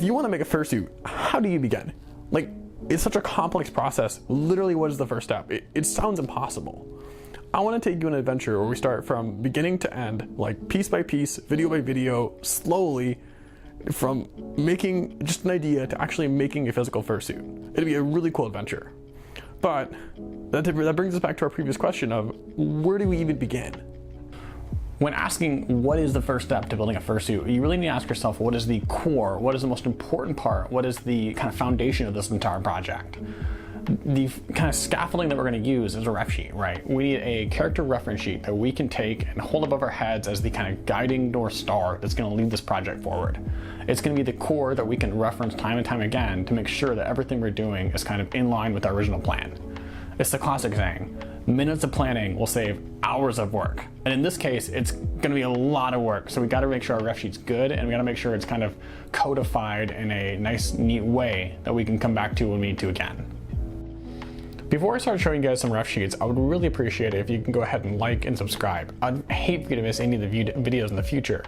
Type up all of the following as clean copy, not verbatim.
if you want to make a fursuit, how do you begin? Like, it's such a complex process. Literally, what is the first step? It sounds impossible. I want to take you on an adventure where we start from beginning to end, like piece by piece, video by video, slowly, from making just an idea to actually making a physical fursuit. It'd be a really cool adventure. But that brings us back to our previous question of where do we even begin? When asking what is the first step to building a fursuit, you really need to ask yourself, what is the core? What is the most important part? What is the kind of foundation of this entire project? The kind of scaffolding that we're going to use is a ref sheet, right? We need a character reference sheet that we can take and hold above our heads as the kind of guiding North Star that's going to lead this project forward. It's going to be the core that we can reference time and time again to make sure that everything we're doing is kind of in line with our original plan. It's the classic saying, minutes of planning will save hours of work. And in this case, it's going to be a lot of work. So we got to make sure our ref sheet's good, and we got to make sure it's kind of codified in a nice, neat way that we can come back to when we need to again. Before I start showing you guys some ref sheets, I would really appreciate it if you can go ahead and like and subscribe. I'd hate for you to miss any of the videos in the future.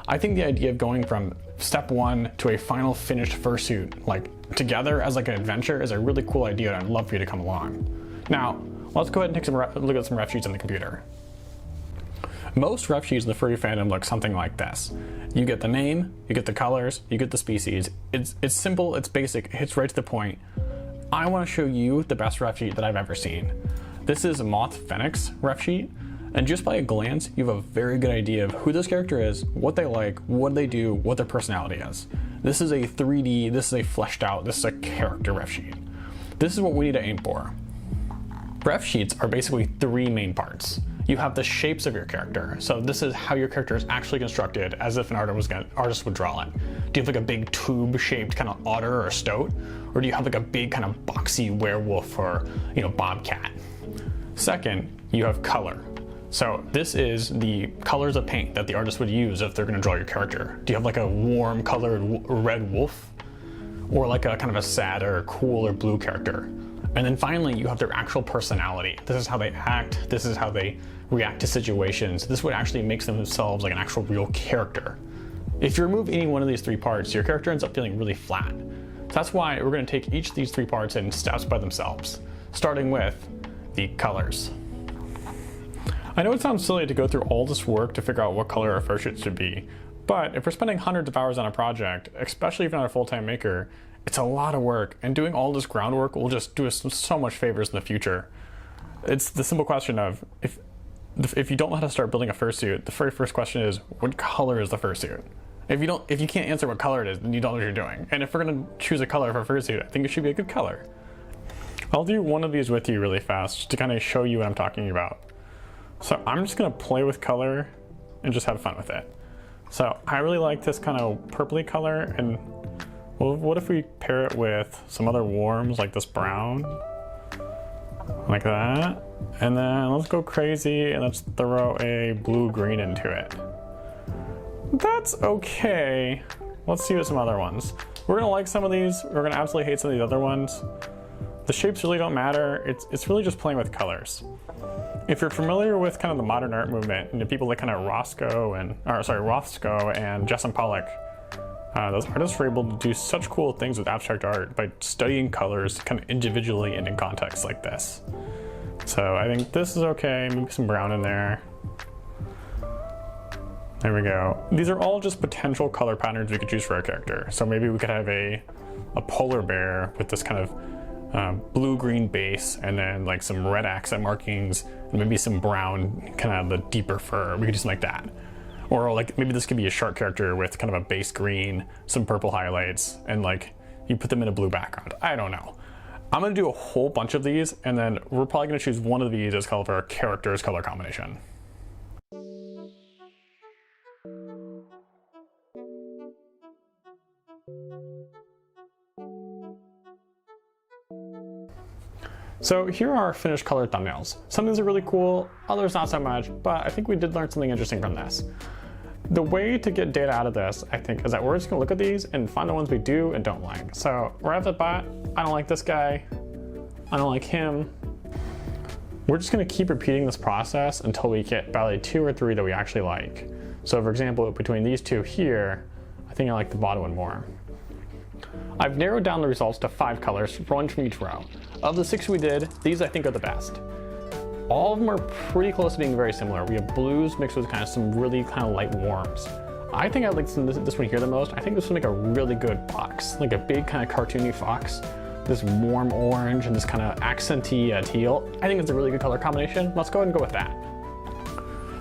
I think the idea of going from step one to a final finished fursuit, like together as like an adventure, is a really cool idea, and I'd love for you to come along. Now, let's go ahead and take look at some ref sheets on the computer. Most ref sheets in the furry fandom look something like this. You get the name, you get the colors, you get the species. It's simple, it's basic, it hits right to the point. I want to show you the best ref sheet that I've ever seen. This is Moth Phoenix ref sheet, and just by a glance, you have a very good idea of who this character is, what they like, what they do, what their personality is. This is a 3D, this is a fleshed out, this is a character ref sheet. This is what we need to aim for. Ref sheets are basically three main parts. You have the shapes of your character. So this is how your character is actually constructed, as if an artist would draw it. Do you have like a big tube-shaped kind of otter or stoat? Or do you have like a big kind of boxy werewolf or, bobcat? Second, you have color. So this is the colors of paint that the artist would use if they're going to draw your character. Do you have like a warm colored red wolf? Or like a kind of a sad or cool or blue character? And then finally, you have their actual personality. This is how they act. This is how they react to situations. This would actually make themselves like an actual real character. If you remove any one of these three parts, your character ends up feeling really flat. So that's why we're going to take each of these three parts in steps by themselves, starting with the colors. I know it sounds silly to go through all this work to figure out what color our fursuit should be, but if we're spending hundreds of hours on a project, especially if you're not a full-time maker, it's a lot of work, and doing all this groundwork will just do us so much favors in the future. It's the simple question of, if you don't know how to start building a fursuit, the very first question is, what color is the fursuit? If you can't answer what color it is, then you don't know what you're doing. And if we're gonna choose a color for a fursuit, I think it should be a good color. I'll do one of these with you really fast, just to kind of show you what I'm talking about. So I'm just gonna play with color and just have fun with it. So I really like this kind of purpley color, and well, what if we pair it with some other warms like this brown? Like that. And then let's go crazy and let's throw a blue-green into it. That's okay. Let's see what some other ones. We're gonna like some of these, we're gonna absolutely hate some of these other ones. The shapes really don't matter, it's really just playing with colors. If you're familiar with kind of the modern art movement, and the people like kind of Rothko and Jess and Pollock, those artists were able to do such cool things with abstract art by studying colors kind of individually and in contexts like this. So I think this is okay, maybe some brown in there. There we go. These are all just potential color patterns we could choose for our character. So maybe we could have a polar bear with this kind of blue-green base, and then like some red accent markings, and maybe some brown, kind of the deeper fur. We could do something like that. Or like maybe this could be a shark character with kind of a base green, some purple highlights, and like you put them in a blue background. I don't know. I'm gonna do a whole bunch of these, and then we're probably gonna choose one of these as color for our character's color combination. So here are our finished colored thumbnails. Some of these are really cool, others not so much, but I think we did learn something interesting from this. The way to get data out of this, I think, is that we're just gonna look at these and find the ones we do and don't like. So right off the bat, I don't like this guy, I don't like him. We're just gonna keep repeating this process until we get probably 2 or 3 that we actually like. So for example, between these two here, I think I like the bottom one more. I've narrowed down the results to 5 colors, one from each row. Of the 6 we did, these I think are the best. All of them are pretty close to being very similar. We have blues mixed with kind of some really kind of light warms. I think I like this one here the most. I think this would make a really good fox, like a big kind of cartoony fox. This warm orange and this kind of accenty teal. I think it's a really good color combination. Let's go ahead and go with that.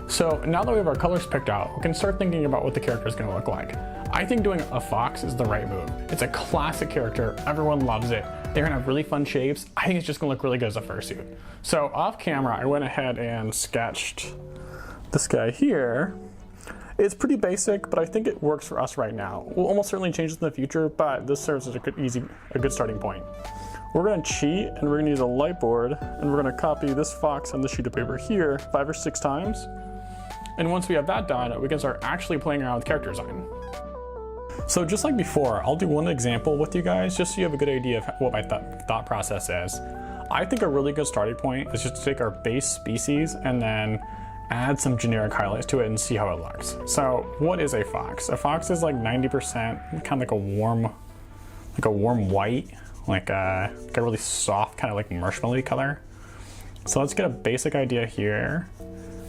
So now that we have our colors picked out, we can start thinking about what the character is going to look like. I think doing a fox is the right move. It's a classic character. Everyone loves it. They're gonna have really fun shapes. I think it's just gonna look really good as a fursuit. So off camera, I went ahead and sketched this guy here. It's pretty basic, but I think it works for us right now. We'll almost certainly change this in the future, but this serves as a good starting point. We're gonna cheat and we're gonna use a light board and we're gonna copy this fox on this sheet of paper here 5 or 6 times. And once we have that done, we can start actually playing around with character design. So just like before, I'll do one example with you guys just so you have a good idea of what my thought process is. I think a really good starting point is just to take our base species and then add some generic highlights to it and see how it looks. So what is a fox? A fox is like 90% kind of like a warm white, like a really soft kind of like marshmallowy color. So let's get a basic idea here,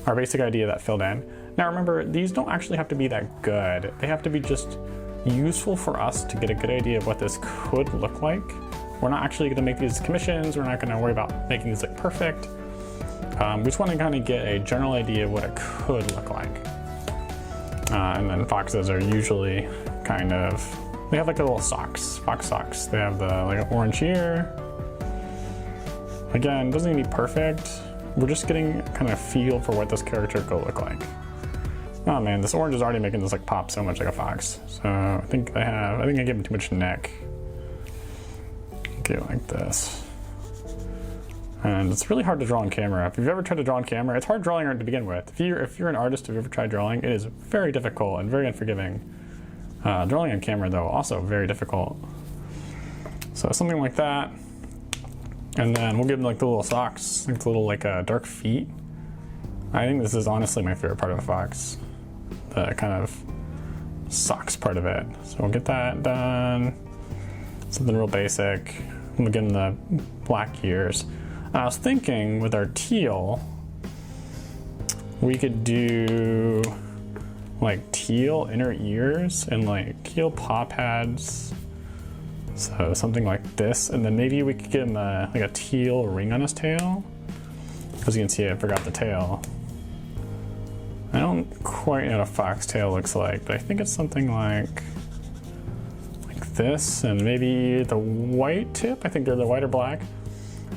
our basic idea that filled in. Now remember, these don't actually have to be that good. They have to be just useful for us to get a good idea of what this could look like. We're not actually going to make these commissions. We're not going to worry about making these look perfect. We just want to kind of get a general idea of what it could look like. And then foxes are usually kind of, they have like the little socks, fox socks. They have the like orange here. Again, doesn't need to be perfect. We're just getting kind of a feel for what this character could look like. Oh man, this orange is already making this like pop so much like a fox. So I think I gave him too much neck. Okay, like this. And it's really hard to draw on camera. If you've ever tried to draw on camera, it's hard drawing art to begin with. If you're an artist who've ever tried drawing, it is very difficult and very unforgiving. Drawing on camera though, also very difficult. So something like that. And then we'll give them like the little socks, like the little like dark feet. I think this is honestly my favorite part of a fox. The kind of socks part of it. So we'll get that done. Something real basic. We'll give them the black ears. I was thinking with our teal, we could do like teal inner ears and like teal paw pads. So something like this, and then maybe we could give him like a teal ring on his tail. As you can see, I forgot the tail. I don't quite know what a foxtail looks like, but I think it's something like this, and maybe the white tip. I think they're the white or black.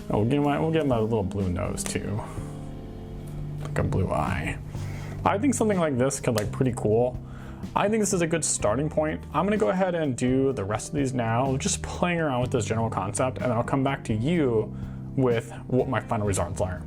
Oh, we'll give him a little blue nose too, like a blue eye. I think something like this could look pretty cool. I think this is a good starting point. I'm gonna go ahead and do the rest of these now, just playing around with this general concept, and I'll come back to you with what my final results are.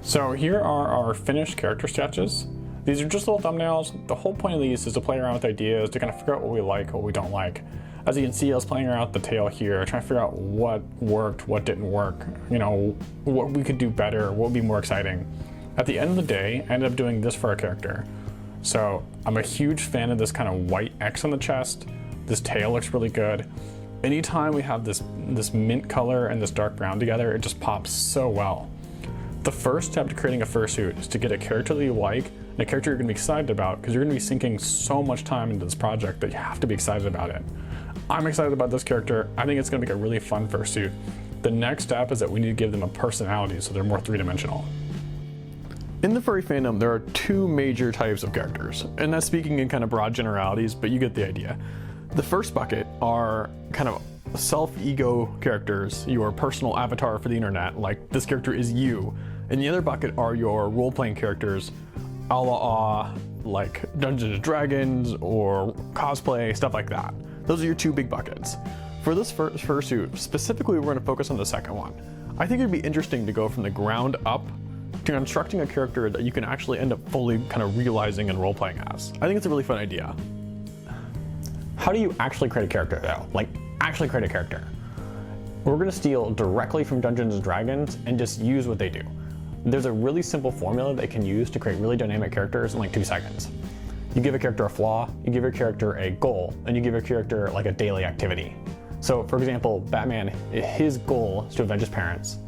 So here are our finished character sketches. These are just little thumbnails. The whole point of these is to play around with ideas, to kind of figure out what we like, what we don't like. As you can see, I was playing around with the tail here, trying to figure out what worked, what didn't work, you know, what we could do better, what would be more exciting. At the end of the day, I ended up doing this for our character. So I'm a huge fan of this kind of white X on the chest. This tail looks really good. Anytime we have this mint color and this dark brown together, it just pops so well. The first step to creating a fursuit is to get a character that you like and a character you're gonna be excited about, because you're gonna be sinking so much time into this project that you have to be excited about it. I'm excited about this character. I think it's gonna make a really fun fursuit. The next step is that we need to give them a personality so they're more three-dimensional. In the furry fandom, there are 2 major types of characters, and that's speaking in kind of broad generalities, but you get the idea. The first bucket are kind of self-ego characters, your personal avatar for the internet, like this character is you. And the other bucket are your role-playing characters, a la like Dungeons and Dragons or cosplay, stuff like that. Those are your 2 big buckets. For this fursuit, specifically, we're going to focus on the second one. I think it'd be interesting to go from the ground up to constructing a character that you can actually end up fully kind of realizing and role-playing as. I think it's a really fun idea. How do you actually create a character though? Like, actually create a character? We're gonna steal directly from Dungeons and Dragons and just use what they do. There's a really simple formula that you can use to create really dynamic characters in like 2 seconds. You give a character a flaw, you give your character a goal, and you give your character like a daily activity. So for example, Batman, his goal is to avenge his parents.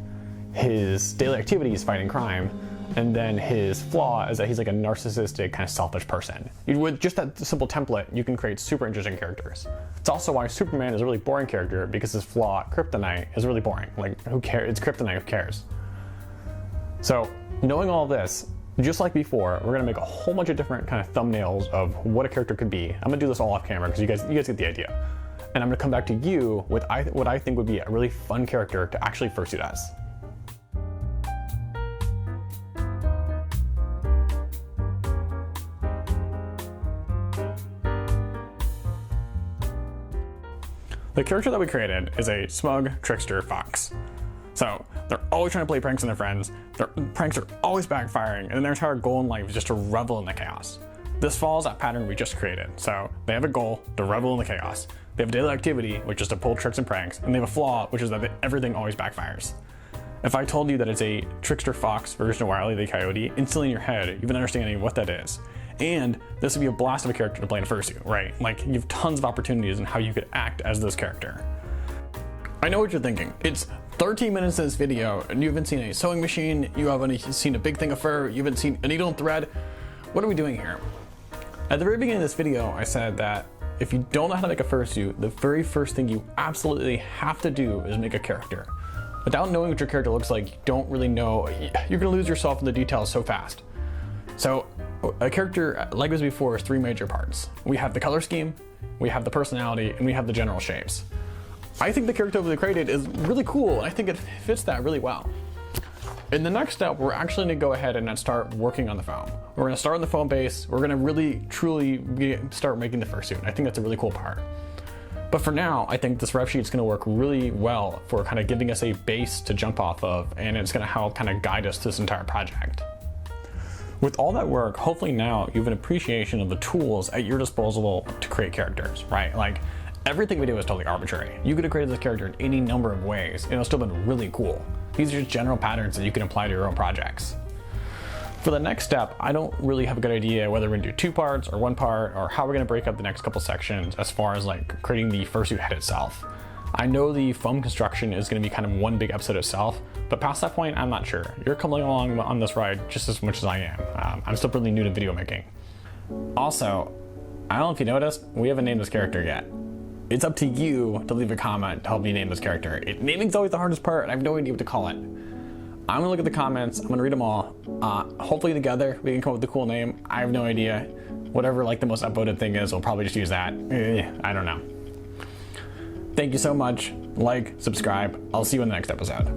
His daily activity is fighting crime. And then his flaw is that he's like a narcissistic, kind of selfish person. With just that simple template, you can create super interesting characters. It's also why Superman is a really boring character, because his flaw, kryptonite, is really boring. Like, who cares? It's kryptonite, who cares? So, knowing all this, just like before, we're gonna make a whole bunch of different kind of thumbnails of what a character could be. I'm gonna do this all off camera because you guys get the idea. And I'm gonna come back to you with what I think would be a really fun character to actually fursuit as. The character that we created is a smug trickster fox. So they're always trying to play pranks on their friends, their pranks are always backfiring, and their entire goal in life is just to revel in the chaos. This follows that pattern we just created. So they have a goal to revel in the chaos. They have a daily activity, which is to pull tricks and pranks, and they have a flaw, which is that everything always backfires. If I told you that it's a trickster fox version of Wile E. the Coyote, instantly in your head, you have an understanding of what that is. And this would be a blast of a character to play in a fursuit, right? Like, you have tons of opportunities in how you could act as this character. I know what you're thinking. It's 13 minutes in this video, and you haven't seen a sewing machine, you haven't seen a big thing of fur, you haven't seen a needle and thread. What are we doing here? At the very beginning of this video, I said that if you don't know how to make a fursuit, the very first thing you absolutely have to do is make a character. Without knowing what your character looks like, you don't really know, you're gonna lose yourself in the details so fast. So, a character, like as before, is three major parts. We have the color scheme, we have the personality, and we have the general shapes. I think the character we created is really cool, and I think it fits that really well. In the next step, we're actually gonna go ahead and start working on the foam. We're gonna start on the foam base, we're gonna really, truly start making the fursuit, and I think that's a really cool part. But for now, I think this ref sheet's gonna work really well for kind of giving us a base to jump off of, and it's gonna help kind of guide us to this entire project. With all that work, hopefully now you have an appreciation of the tools at your disposal to create characters, right? Like, everything we do is totally arbitrary. You could have created this character in any number of ways, and it'll still been really cool. These are just general patterns that you can apply to your own projects. For the next step, I don't really have a good idea whether we're gonna do 2 parts or 1 part, or how we're gonna break up the next couple sections as far as like creating the fursuit head itself. I know the foam construction is gonna be kind of one big episode itself, but past that point, I'm not sure. You're coming along on this ride just as much as I am. I'm still really new to video making. Also, I don't know if you noticed, we haven't named this character yet. It's up to you to leave a comment to help me name this character. Naming's always the hardest part, and I have no idea what to call it. I'm gonna look at the comments, I'm gonna read them all. Hopefully together we can come up with a cool name. I have no idea. Whatever like the most upvoted thing is, we'll probably just use that. I don't know. Thank you so much. Like, subscribe. I'll see you in the next episode.